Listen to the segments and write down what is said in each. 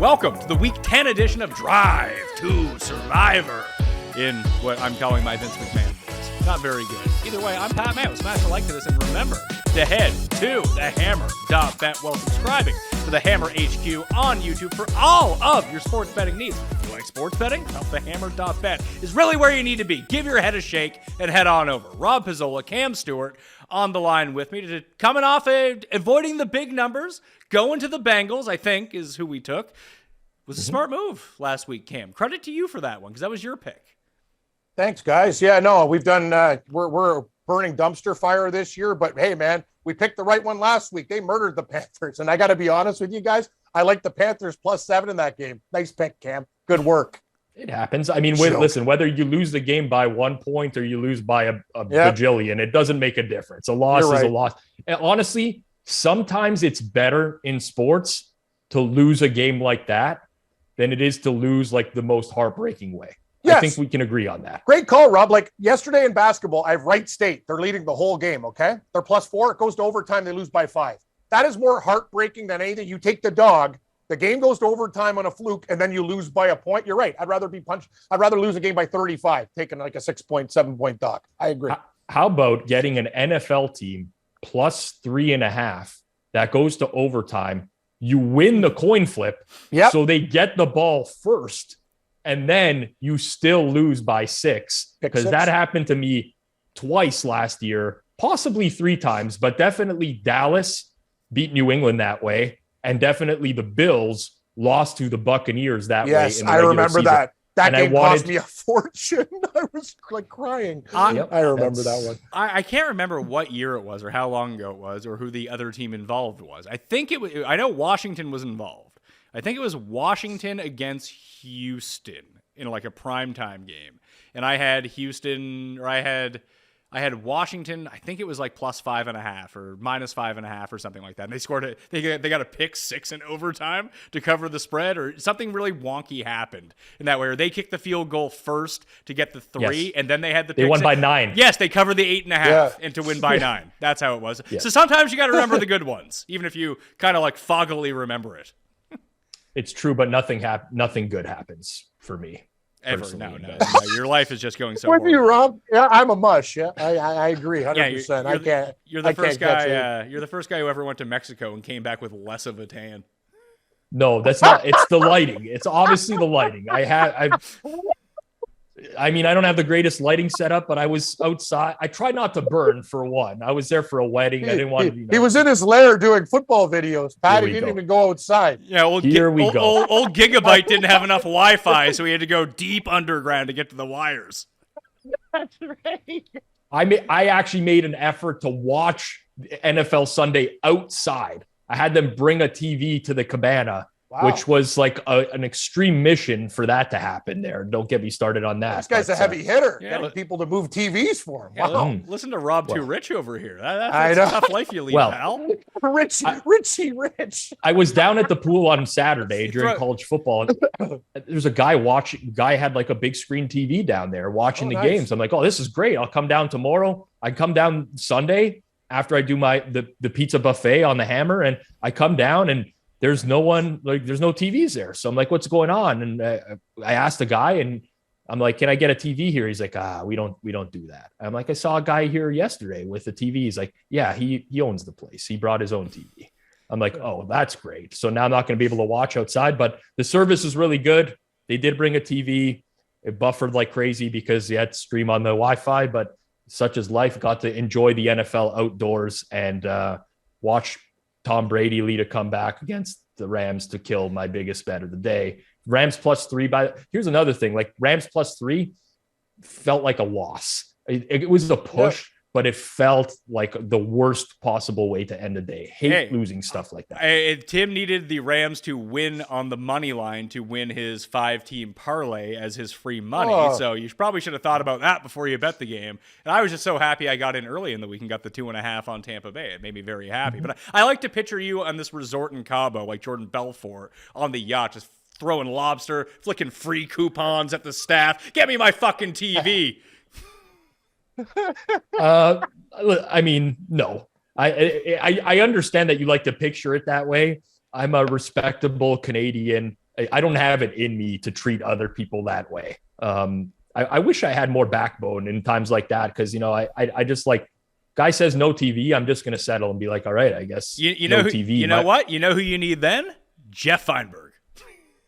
Welcome to the Week 10 edition of Drive to Survivor in what I'm calling my Vince McMahon voice. Not very good. Either way, I'm Pat Mayo. Smash a like to this and remember to head to thehammer.bet while subscribing to the Hammer HQ on YouTube for all of your sports betting needs. If you like sports betting, well, thehammer.bet is really where you need to be. Give your head a shake and head on over. Rob Pizzola, Cam Stewart on the line with me, coming off avoiding the big numbers, going to the Bengals, I think, is who we took. Was a smart move last week, Cam. Credit to you for that one, because that was your pick. Thanks, guys. Yeah, no, we've done, we're burning dumpster fire this year, but hey, man, we picked the right one last week. They murdered the Panthers, and I got to be honest with you guys, I like the Panthers +7 in that game. Nice pick, Cam. Good work. It happens. I mean, listen, whether you lose the game by 1 point or you lose by a bajillion, it doesn't make a difference. A loss is a loss. And honestly, sometimes it's better in sports to lose a game like that than it is to lose like the most heartbreaking way. Yes. I think we can agree on that. Great call, Rob. Like yesterday in basketball, I have Wright State. They're leading the whole game, okay? They're +4. It goes to overtime. They lose by 5. That is more heartbreaking than anything. You take the dog. The game goes to overtime on a fluke, and then you lose by a point. You're right. I'd rather be punched. I'd rather lose a game by 35, taking like a 6-point, 7-point dog. I agree. How about getting an NFL team +3.5 that goes to overtime? You win the coin flip, so they get the ball first, and then you still lose by 6. Because that happened to me twice last year, possibly 3 times, but definitely Dallas beat New England that way. And definitely the Bills lost to the Buccaneers that way. Yes, I remember that. That game cost me a fortune. I was like crying. I remember that one. I can't remember what year it was or how long ago it was or who the other team involved was. I think it was. I know Washington was involved. I think it was Washington against Houston in like a primetime game. And I had Houston, or I had Washington, I think it was like +5.5 or -5.5 or something like that. And they scored it. They got a pick 6 in overtime to cover the spread, or something really wonky happened in that way. Or they kicked the field goal first to get the 3, and then they had the pick. They won by 9. Yes, they covered the 8.5 and to win by 9. That's how it was. Yeah. So sometimes you got to remember the good ones, even if you kind of like foggily remember it. It's true, but nothing good happens for me. Ever. No. Your life is just going so with you, Rob. Yeah, I'm a mush. Yeah, I agree 100%. Yeah, you're the first guy. You're the first guy who ever went to Mexico and came back with less of a tan. No, that's not. It's the lighting. It's obviously the lighting. I mean, I don't have the greatest lighting setup, but I was outside. I tried not to burn for one. I was there for a wedding. I didn't want to be. He was in his lair doing football videos. Patty didn't even go outside. Yeah, old Gigabyte didn't have enough Wi-Fi, so he had to go deep underground to get to the wires. That's right. I actually made an effort to watch NFL Sunday outside. I had them bring a TV to the cabana. Wow. Which was like an extreme mission for that to happen there. Don't get me started on that. This guy's a heavy hitter. Getting people to move TVs for him. Wow. Listen to Rob Too Rich over here. That's a tough life you lead, pal. Richie Rich. I was down at the pool on Saturday during college football. There's a guy watching. Guy had like a big screen TV down there watching the games. I'm like, oh, this is great. I'll come down tomorrow. I come down Sunday after I do the pizza buffet on the Hammer, and I come down and there's no one, like there's no TVs there. So I'm like, what's going on? And I asked the guy and I'm like, can I get a TV here? He's like, we don't do that. I'm like, I saw a guy here yesterday with the TV. He's like, yeah, he owns the place. He brought his own TV. I'm like, oh, that's great. So now I'm not going to be able to watch outside, but the service is really good. They did bring a TV. It buffered like crazy because you had to stream on the Wi-Fi, but such is life. Got to enjoy the NFL outdoors and watch Tom Brady lead a comeback against the Rams to kill my biggest bet of the day. Rams +3. Here's another thing. Like Rams +3 felt like a loss. It was a push, but it felt like the worst possible way to end the day. Hate losing stuff like that. Tim needed the Rams to win on the money line to win his 5-team parlay as his free money. So you probably should have thought about that before you bet the game. And I was just so happy I got in early in the week and got the 2.5 on Tampa Bay. It made me very happy. But I like to picture you on this resort in Cabo, like Jordan Belfort on the yacht, just throwing lobster, flicking free coupons at the staff. Get me my fucking TV. I mean, no. I understand that you like to picture it that way. I'm a respectable Canadian I don't have it in me to treat other people that way. I wish I had more backbone in times like that, because, I just like, guy says no TV, I'm just going to settle and be like, all right, I guess you know no who, TV. You know what? You know who you need then? Jeff Feinberg.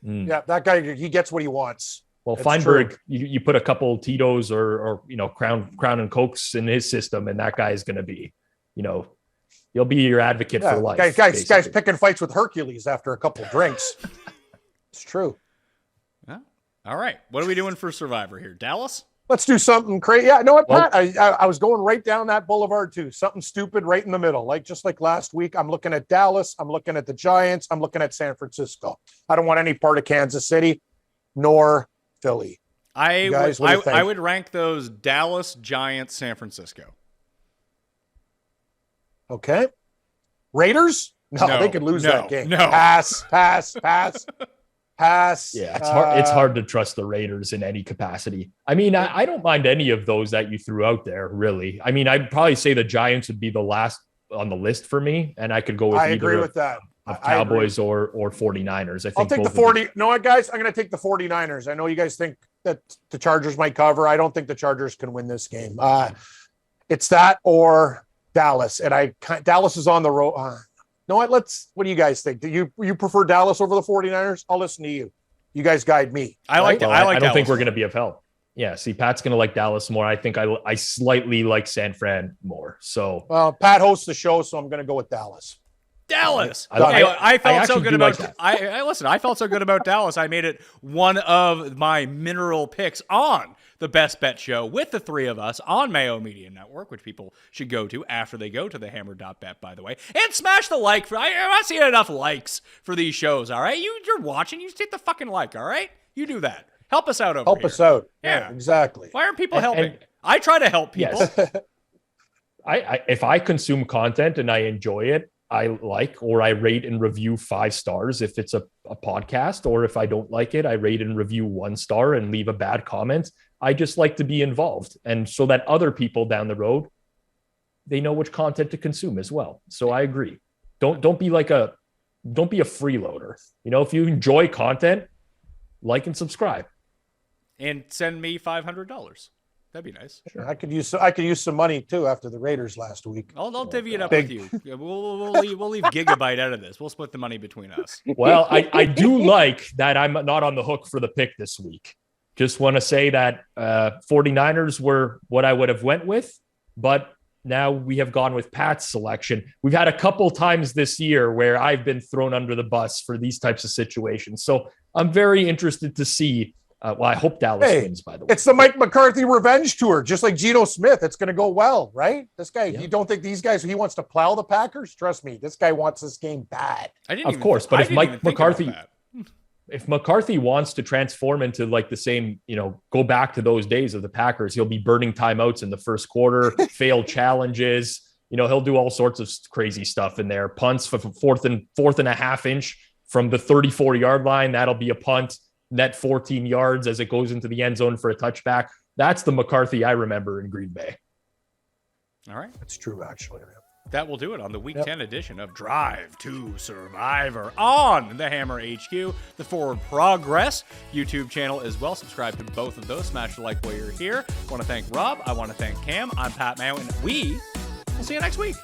Yeah, that guy, he gets what he wants. Well, Feinberg, you put a couple Tito's or Crown and Cokes in his system, and that guy is going to be, he'll be your advocate for life. Guys picking fights with Hercules after a couple drinks. It's true. Huh? All right. What are we doing for Survivor here? Dallas? Let's do something crazy. Yeah, you know what, Pat? I was going right down that boulevard too. Something stupid right in the middle. Just like last week, I'm looking at Dallas. I'm looking at the Giants. I'm looking at San Francisco. I don't want any part of Kansas City nor Philly. I would rank those Dallas, Giants, San Francisco. Okay. Raiders? No, they could lose that game. No. Pass. Yeah, it's hard to trust the Raiders in any capacity. I mean, I don't mind any of those that you threw out there, really. I mean, I'd probably say the Giants would be the last on the list for me, and I could go with either of Cowboys or 49ers. I'll take the 40. You know what, guys? I'm going to take the 49ers. I know you guys think that the Chargers might cover. I don't think the Chargers can win this game. It's that or Dallas, and Dallas is on the road. You know what? What do you guys think? Do you prefer Dallas over the 49ers? I'll listen to you. You guys guide me. I don't think we're going to be of help. Yeah. See, Pat's going to like Dallas more. I think I slightly like San Fran more. So, well, Pat hosts the show, so I'm going to go with Dallas. Dallas. I felt so good about I felt so good about Dallas. I made it one of my mineral picks on the Best Bet Show with the three of us on Mayo Media Network, which people should go to after they go to the hammer.bet, by the way. And smash the like. I'm not seeing enough likes for these shows, all right? You're watching. You just hit the fucking like, all right? You do that. Help us out over here. Help us out. Yeah, exactly. Why aren't people helping? I try to help people. Yes. If I consume content and I enjoy it, I like, or I rate and review 5 stars if it's a podcast, or if I don't like it, I rate and review 1 star and leave a bad comment. I just like to be involved, and so that other people down the road, they know which content to consume as well. So I agree. Don't be a freeloader. If you enjoy content, like and subscribe, and send me $500. That'd be nice. Sure. I could use some money too after the Raiders last week. I'll divvy it up with you. We'll leave Gigabyte out of this. We'll split the money between us. Well, I do like that I'm not on the hook for the pick this week. Just want to say that 49ers were what I would have went with, but now we have gone with Pat's selection. We've had a couple times this year where I've been thrown under the bus for these types of situations. So I'm very interested to see. I hope Dallas wins, by the way. It's the Mike McCarthy revenge tour, just like Geno Smith. It's going to go well, right? This guy, You don't think these guys, he wants to plow the Packers? Trust me, this guy wants this game bad. Of course, but if Mike McCarthy, if McCarthy wants to transform into like the same, go back to those days of the Packers, he'll be burning timeouts in the first quarter, failed challenges. He'll do all sorts of crazy stuff in there. Punts for fourth and a half inch from the 34-yard line. That'll be a punt. Net 14 yards as it goes into the end zone for a touchback. That's the McCarthy I remember in Green Bay. All right. That's true, actually. That will do it on the Week 10 edition of Drive to Survivor on the Hammer HQ, the Forward Progress YouTube channel as well. Subscribe to both of those. Smash the like while you're here. I want to thank Rob. I want to thank Cam. I'm Pat Mayo, and we will see you next week.